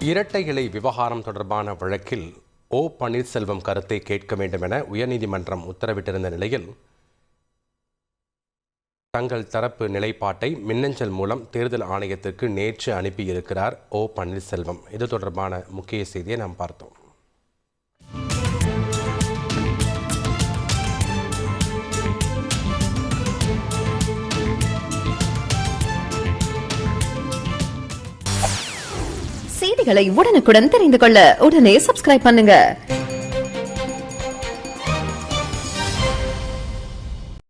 இரட்டை இலை விவகாரம் தொடர்பான வழக்கில் ஓ பன்னீர்செல்வம் கருத்தை கேட்க வேண்டும் என உயர்நீதிமன்றம் உத்தரவிட்டிருந்த நிலையில் தங்கள் தரப்பு நிலைப்பாட்டை மின்னஞ்சல் மூலம் தேர்தல் ஆணையத்திற்கு நேற்று அனுப்பியிருக்கிறார் ஓ பன்னீர்செல்வம். இது தொடர்பான முக்கிய செய்தியை நாம் பார்த்தோம். செய்திகளை உடனுக்குடன் தெரிந்து கொள்ள உடனே சப்ஸ்கிரைப் பண்ணுங்க.